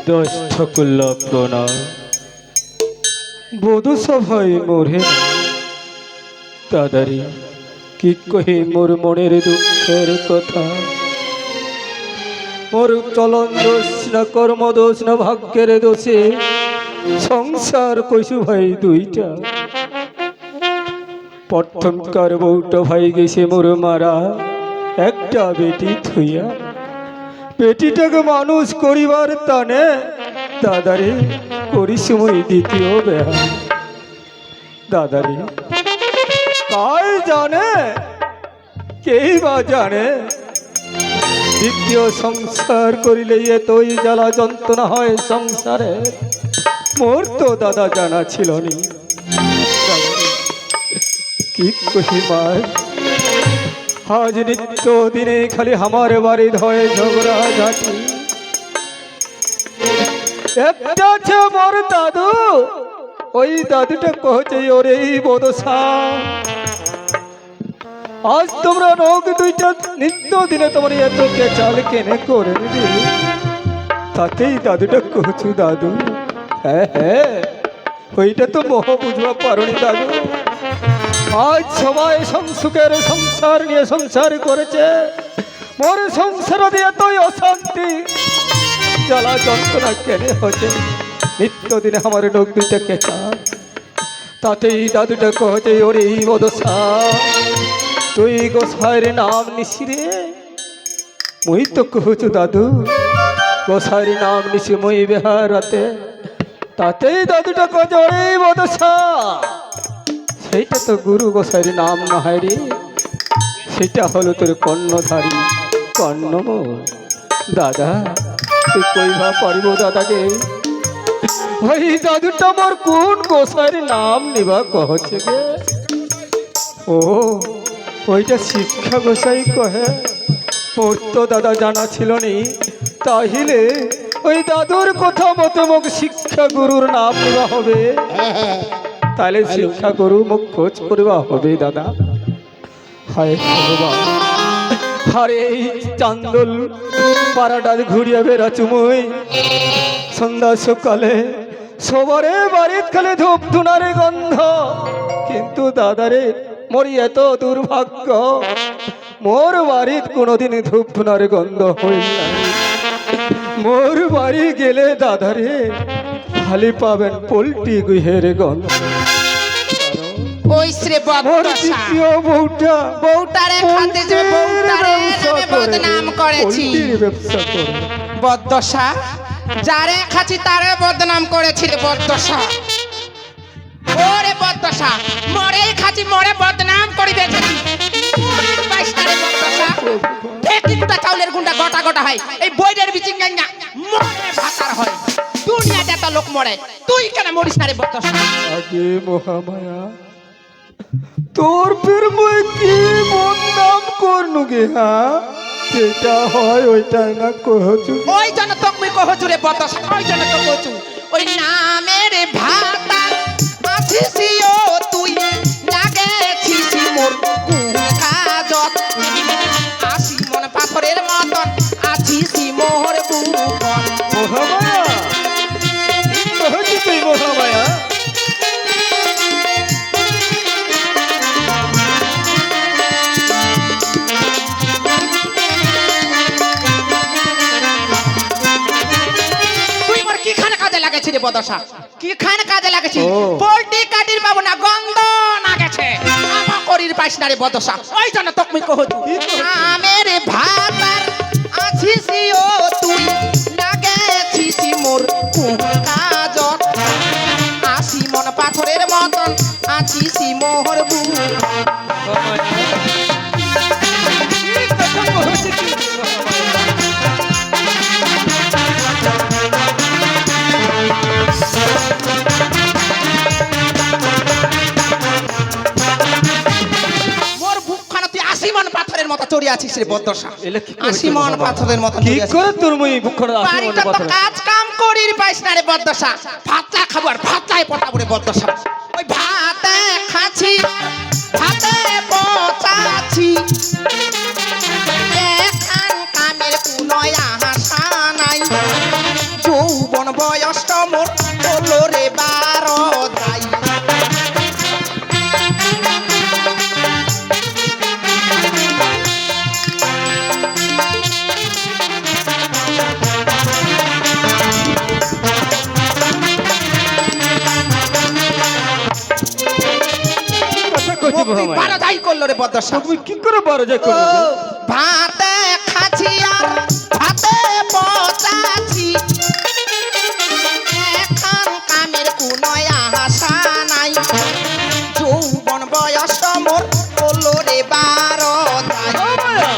দশ ঠাকুর প্রণয় বধূ সভায় মোরে দাদারি কি কহে মোর মনের দুঃখের কথা। মোর চলন দোষ না কর্ম দোষ না ভাগ্যের দোষে সংসার কইসু ভাই দুইটা। প্রথমকার বউটা ভাই গেছে মোর মারা একটা বেটি থুইয়া। বেটিটাকে মানুষ করিবার টানে দাদারে করি সময় দ্বিতীয় বেহা। দাদারে কাই জানে কেই বা জানে দ্বিতীয় সংসার করিলে এতই জ্বালা যন্ত্রণা হয় সংসারে। মোর তো দাদা জানা ছিল নি। কি কহিবার আজ নিত্য দিনে খালি আমার বাড়ি ধয় ঝগড়া ঝাঁটি। একটা আছে মোর দাদু, ওই দাদুটা কহছে ওরে বদশা আজ তোমরা রোগ দুইটা নিত্য দিনে তোমার এত কেচাল কেনে করে নিবি। তাতেই দাদুটা কহছু দাদু হ্যাঁ হ্যাঁ ওইটা তো মোহ বুঝবা পারোনি দাদু। আজ সবাই সুখের সংসার নিয়ে সংসার করেছে, মোর সংসার দিয়ে তুই অশান্তি জ্বালা যন্ত্রণা কেনে হচ্ছে নিত্য দিনে আমার লোক দুইটা কেচা। তাতেই দাদুটা কহছে ওরে বদশা তুই গোসাইয়ের নাম নিশি রে। মুই তো কহছু দাদু গোসাইয়ের নাম নিশি মুই বেহারাতে। তাতেই দাদুটা কহছে ওরে বদশা সেইটা তো গুরু গোসাইয়ের নাম না হয় রে, সেটা হলো তোর কর্ণধারী কর্ণ। দাদা তুই কইবা পারিব দাদাকে ওই দাদুটা আমার কোন গোসাইয়ের নাম নিবা কহছে গে? ও ওইটা শিক্ষা গোসাই কহে। ওর তো দাদা জানা ছিল নি, তাহিলে ওই দাদুর কথা মতো মুখ শিক্ষা গুরুর নাম নেওয়া হবে। তাহলে শিক্ষা গুরু মুখ খোঁজ করিবা হবে দাদা। হায় ভগবান আরে এই চান্দল পাড়াটা ঘুরিয়া বেড়াচু মুই সন্ধ্যা সকালে সবারে বাড়ির খালে ধূপ ধুনারে গন্ধ। কিন্তু দাদারে মোর এত দুর্ভাগ্য মোর বাড়ির কোনোদিন ধূপ ধুনারে গন্ধ হইল না। মোর বাড়ি গেলে দাদারে খালি পাবেন পোল্ট্রি গুহের গন্ধ। ওই শ্রে বউটা বউটারে খাতে যে বউটারে বদনাম করেছি বদদশা। যারে খাচ্ছি তারে বদনাম করেছিল বদদশা। ওরে বদদশা মরে খাচ্ছি মরে বদনাম করি বেঁচেছি। বদদশা চাউলের গুন্ডা গোটা গোটা হয় এই বইদের বিচিং গাঙ্গা মরে ভাতার হয়। দুনিয়াতে এত লোক মরে তুই কেন মরিস না রে বদদশা? আগে মহামায়া তোর ফির মই কি বদনাম করনু গে? হ্যাঁ যেটা হয় ওইটাই না কহছু। ওই জন্য তোকে মুই কহছু রে বদদশা, ওই জন্য তো কহছু ওই নামের ভাতার আছিসিও তুই লাগেছিস মোর কাজত। আসি মন পাথরের মতন আছিস মোহর বুকন। মহামায়া কহছু তুই মহামায়া? বদশা কি খান কাজে লাগেছি পোল্ট্রি কাটির পাবো না গন্ধ না গেছে আমা করির পাইছ না রে বদশা। ওই জন্য তোকে মুই কহছু আমের ভাতার আছিসিও তুই লাগেছিস মোর কাজত। আসি মন পাথরের মতন আছিস মোহর বুক। আছিস রে বদশা এলে কি করে 80 মন বাবা? পাথরের মতন কি ধরে আছিস। করে তোর মুই বুকখানা আসি বাড়িটা তো কাজ কাম করির পাইস না রে বদশা ভাতটা খাবো আর ভাতটাই পটাবো রে বদশা ওই ভাতে খাচ্ছি ভাতে পচাচ্ছি এখান কামের কোনো আশা নাই যৌবন বয়সটা মোর হলো রে 12 দাই কথা কইছি মহামায়া 12 দাই করলো রে বদশা তুমি কি করে পারো যায় করবে ভাতে খাচ্ছি আর ভাতে পচাচ্ছি এখন কামের কোনো আশা নাই যৌবন বয়স মোর হলো রে 12 দাই মহামায়া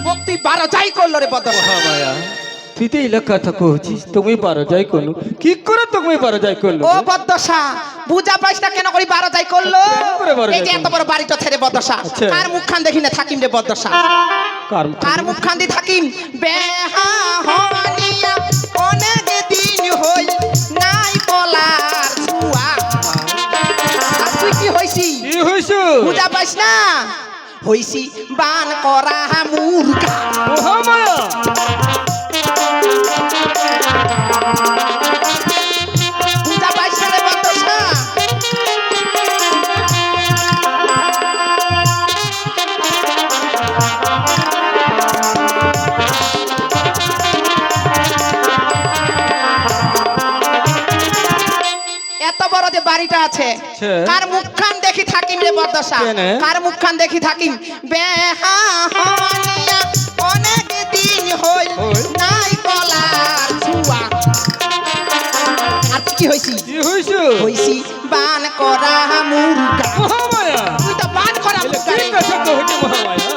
ভক্তি 12 যাই করলো রে বদশা মহামায়া তুই তো এলাকা কথা কইছিস তুমি পারো যায় করলো কি করে তুমি পারো যায় করলো ও বদশা বুঝা পাইস না কেন করি 12 যাই করলো কেন করে 12 এই যে যাই এত বড় বাড়িটা ছেড়ে বদশা আচ্ছা। কার মুখখান দেখি না থাকিম রে বদশা কার কার মুখখান দিয়ে থাকিম বেহা হনিয়া অনেক দিন হই নাই বলার ছুয়া আর তুই কি হইছি কি হইছো বুঝা পাইস না হইছি বান করা মুরগা মহামায়া বুঝা পাইস না রে বদশা এত বড় যে বাড়িটা আছে ছে। কার মুখখান দেখি থাকিম রে বদশা কেনে? কার মুখখান দেখি থাকিম বেহা হনিয়া অনেক দিন হই হই। নাই বলার ছুয়া আর তুই কি হইছি কি হইছো হইছি বান করা মুরগা মহামায়া তুই তো বান করা এলে মুরগা কি রে। কথা কইছো মহামায়া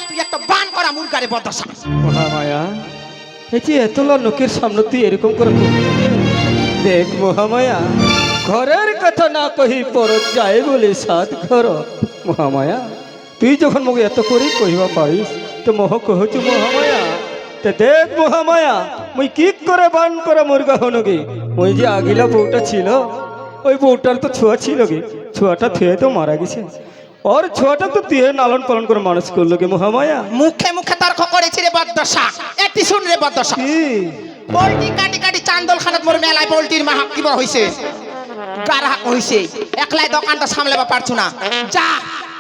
তুই একটা বান করা মুরগা রে বদশা মহামায়া এই যে এতলা লোকের সামনে তুই এরকম করে করছিস? দেখ মহামায়া ঘরের কথা না কহি পরত যায় বলে সাত ঘর মহামায়া তুই যখন মোক এত করে কহিবা পারিস তো মোহ কহছু মহামায়া তে দেখ মহামায়া মুই কি করে বান করা মুরগা হনগে ওই যে আগিলা বউটা ছিল ওই বউটার তো ছোঁয়া ছিল গে ছোঁয়াটা থুয়ে তো মারা গেছে ওর ছোঁয়াটা তো তুই লালন পালন করে মানুষ করলো গে মহামায়া মুখে মুখে তর্ক করেছি রে বদশা একটি শুন রে বদশা কি পোল্ট্রি কাটি কাটি চান্দল খানাত মোর মেলায় পোল্ট্রির মাহাক কিবা হইছে গারাহাক হইছে একলাই দোকানটা সামলাবা পারছু না যা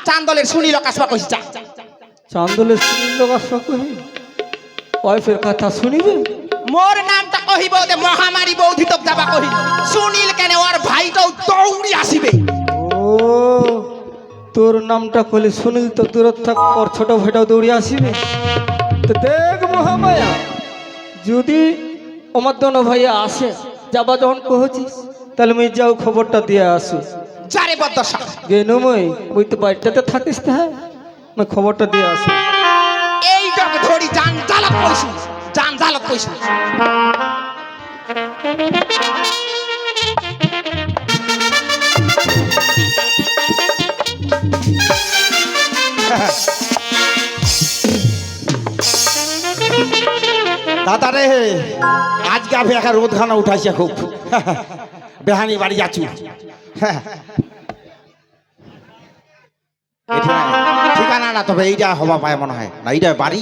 চান্দলের শুনি লোক আসবা কইছি যা চান্দলের শুনিল বাসা কহি ওই ফের কথা শুনিবে মোর নামটা কহিব দে মহামারী বৌদ্ধি তক যাবা কহি সুনীল কেন ওর ভাইটাও দৌড়ি আসিবে ও তোর নামটা কলে শুনিল তো দূরত থাক ওর ছোট ভাইটাও দৌড়ে আসিবে তো দেখ মহামায়া যদি আমার দোনো ভাইয়া আসে যাবা যখন কহছিস তাহলে মুই যাও খবরটা দিয়ে আসু যারে বদশা গেনু মুই তো বাড়িটাতে থাকিস না মুই খবরটা দিয়ে আসু এই জগ ধরি জান জালত কইছি জান জালত কইছি দাদা রে আজকে আমি একটা রোদখানা উঠাইছে খুব বেহানি বাড়ি যাচ্ছু ঠিকানা না তবে এইটা হবা পায় মনে হয় না এইটা বাড়ি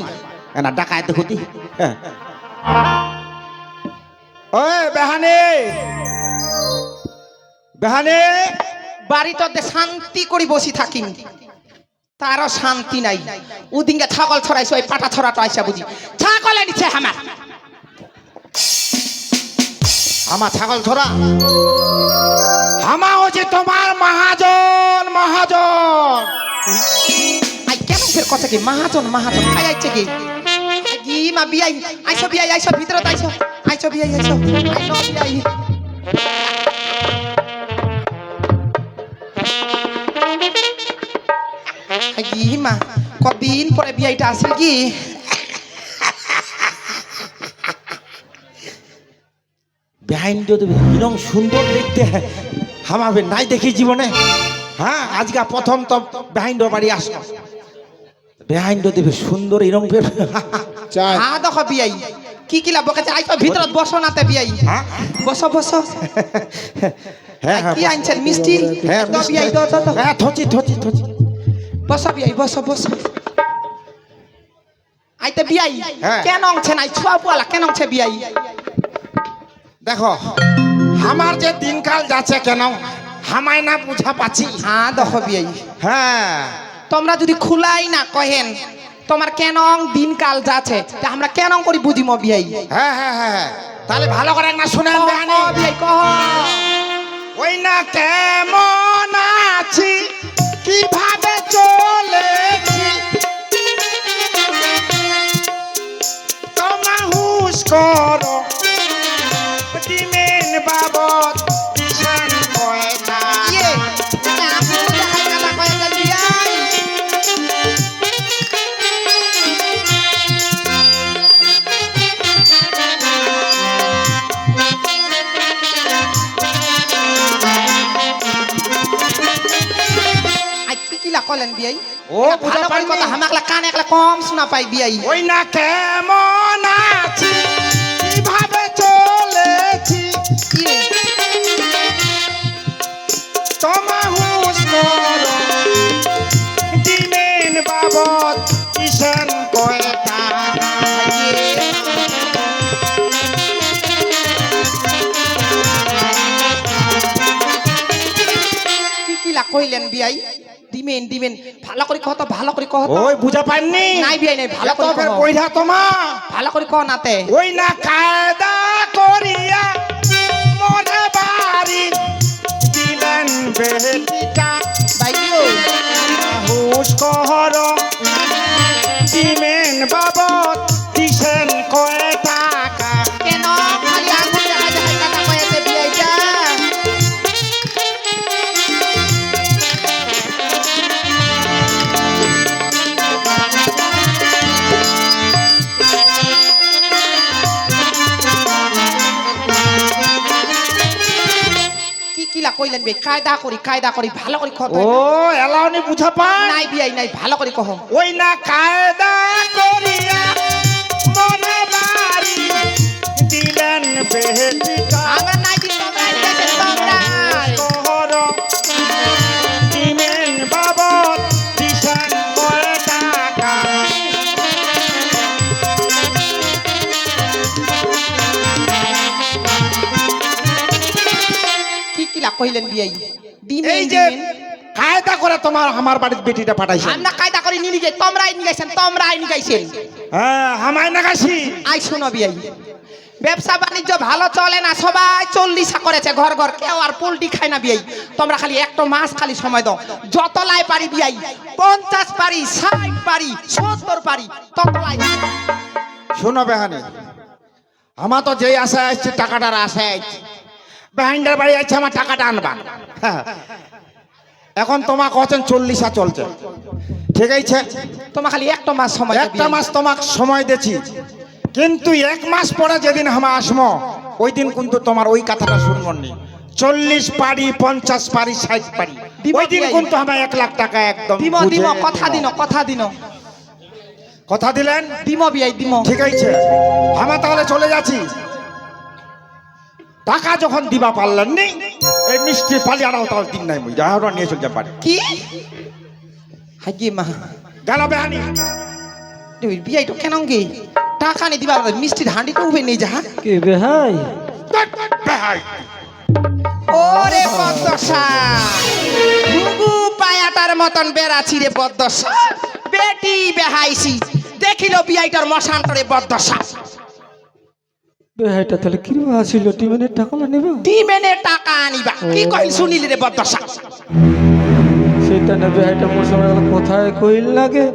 না ডাকায় ক্ষতি ওই বেহানি বেহানি বাড়িটাতে শান্তি করে বসি থাকি তারও শান্তি নাই উদিনকে ছাগল ছড়াইছে ওই পাটা ছড়াটা আইসা বুঝি ছাগলে নিচ্ছে আমার আমার ছাগল ছড়া হামা হচ্ছে তোমার মহাজন মহাজন আই কেন ফের কথা কি মহাজন মহাজন খাই আইছে কি কি মা বিয়াই আইসো বিয়াই আইসো ভিতরত আইসো আইসো বিয়াই আইসো আইসো বিয়াই কি মা কদিন পরে বিয়াইটা আসিল কি বেহাইন তো এরকম সুন্দর দেখতে হামাবে নাই দেখি জীবনে। হ্যাঁ আজকে প্রথম তো বেহাইন বাড়ি আসলো, বেহাইন দেবে সুন্দর এরকম হ্যাঁ দেখো বিয়াই কি কিলা বকেছে আইসো ভিতরত বসো নাতে বিয়াই হ্যাঁ বসো বসো হ্যাঁ কি আনছেন মিষ্টি হ্যাঁ দাও বিয়াই দাও দাও দাও। হ্যাঁ থচি থচি থচি বসো বিয়াই বসো বসো আইতে বিয়াই হ্যাঁ। কেন অংছে নাই ছোয়া পোয়ালা কেন অংছে বিয়াই দেখো আমার যে দিনকাল যাচ্ছে কেন হামায় না বুঝা পাচ্ছি। হ্যাঁ দেখো বিয়াই হ্যাঁ তোমরা যদি খুলাই না কহেন তোমার কেন দিনকাল যাচ্ছে তা আমরা কেন করি বুঝিম বিয়াই হ্যাঁ হ্যাঁ হ্যাঁ তাহলে ভালো করে না শুনেন বেহানি বিয়াই কহ ওই না কেমন আছি কিভাবে চলেছি তোমা হুশ করো ডিমেন বাবদ কিষান পয়সা ইয়ে আপনি দেখাই কথা কয়ে দেন বিয়াই আই কি কিলা কলেন বিয়াই ও ভালো করে কথা হামাকলা কানে একলা কম শোনা পাই বিয়াই ওই না কেমন আছি কিভাবে চলেছি ইয়ে তোমা হুশ করো ডিমেন বাবদ কিষান পয়সা কি কিলা কইলেন বিয়াই দিমেন দিমেন ভালো করে কহ তো ভালো করে কহ তো ওই বুঝা পাননি নাই বিয়াই নাই ভালো করে তবে কহ কইরা তোমা ভালো করে কহ নাতে ওই না কায়দা করিয়া মনে বাড়ি দিলেন বেটিটা বাইও হুশ কর ডিমেন বাবদ কিষান কয় টাকা কেন খালি আগুন দেখা দেখা কথা কইতে বিয়াইটা কি কিলা কইলেন বে কায়দা করি ভালো করে কহ তো ও এলাওনি বুঝা পান নাই বিয়াই নাই ভালো করে কহ ওই না কায়দা করিয়া মনে বাড়ি দিলেন বেটিটা আমরা নাই দিন তোমরা এসেছেন তোমরা শহর ডিমেন বাবদ কিষান কয় টাকা কি কিলা কইলেন বিয়াই দিমেন এই যে দিমেন কায়দা করে তোমার আমার বাড়ির বেটিটা পাঠাইছে আমরা কায়দা করে নিয়ে যাই তোমরাই নিয়ে গেছেন তোমরাই নিয়ে গাইছেন হ্যাঁ হামায় না গাছি আই শুনো বিয়াই ব্যবসা বাণিজ্য ভালো চলে না সবাই 40 করেছে ঘর ঘর কেউ আর পোল্ট্রি খায় না বিয়াই তোমরা খালি একটা মাস খালি সময় দাও যত লাই পারি বিয়াই 50 পারি 60 পারি 70 পারি তত লাই শোনো বেহানি আমার তো যেই আশায় আসছে টাকাটার আশায় আসছে বেহাইন্ডার বাড়ি আছে আমার টাকাটা আনবা হ্যাঁ। এখন তোমার কছেন 40 চলছে ঠিক আছে তোমার খালি একটা মাস সময় দাও একটা বিয়াই। মাস তোমাকে সময় দিয়েছি কিন্তু 1 মাস পরে যেদিন আমরা আসবো ওই দিন কিন্তু তোমার ওই কথাটা শুনবো নি 40 পারি 50 পারি 60 পারি দিব ওই দিন কি কিন্তু আমরা 1 লাখ টাকা একদম দিম দিম বুঝে কথা দিব। দিন কথা দিন কথা দিলেন দিম বিয়াই দিম ঠিক আছে আমরা তাহলে চলে যাচ্ছি টাকা যখন দিবা পারলেন নি এই মিষ্টি পালিয়াটাও তাও দিন নাই মুই যাহারা নিয়ে চলতে পারি কি হাগি মা গেল বেহানি তুই বিয়াই তো কেন গে টাকা নি দিবা মিষ্টির হাঁড়িটা উবে নেই যা কে বেহাই বেহাই ওরে পদ্মসা ঘুঘু পায়াটার মতন বেড়াছি রে পদ্মসা বেটি বেহাইছি দেখিল বিয়াইটার মশান্তরে পদ্মসা বেহাইটা তাহলে কিরকম আসিল টিমেনের টাকাটা নেবা ডিমেনে টাকা আনিবা কি কইল শুনিলি রে পদ্মসা সেটা না বেহাইটা মোর সময় কোথায় কইল লাগে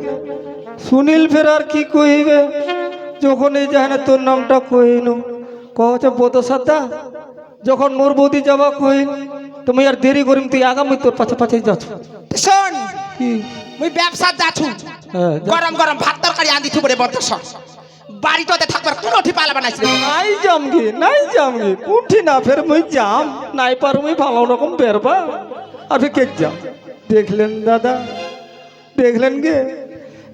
সুনীল ফের আর কি কইবে যখন এই জাহানে তোর নামটা কইনু কহছে বদসাদা যখন মোর বৌদি যাবা কইন তুমি আর দেরি করিম তুই আগামী তোর পাছে পাছে যাচ্ছ শোন কি মুই ব্যবসা যাচ্ছু হ্যাঁ, যা। গরম গরম ভাত তরকারি আনি থুবো রে বদসা বাড়িতে থাকবার কোনো ঠিপালা বানাইছিল নাই জামগি উঠি না ফের মুই যাম নাই পারু মুই ভালো রকম বেরবা আর ফের কে যাম দেখলেন দাদা দেখলেন গে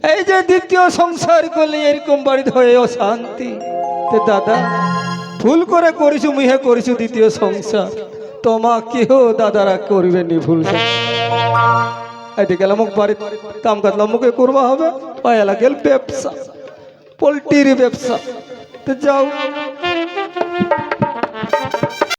এই যে দ্বিতীয় সংসার করলে এরকম বাড়িতে হয়ে অশান্তি তে দাদা ভুল করে করিছু মুহে করিছু দ্বিতীয় সংসার তোমাকেও দাদারা করবে নি ভুল এতে গেলাম মুখ বাড়ি কাম কাজ মুখে করবা হবে পয়লা গেল ব্যবসা পোল্ট্রির ব্যবসা তো যাও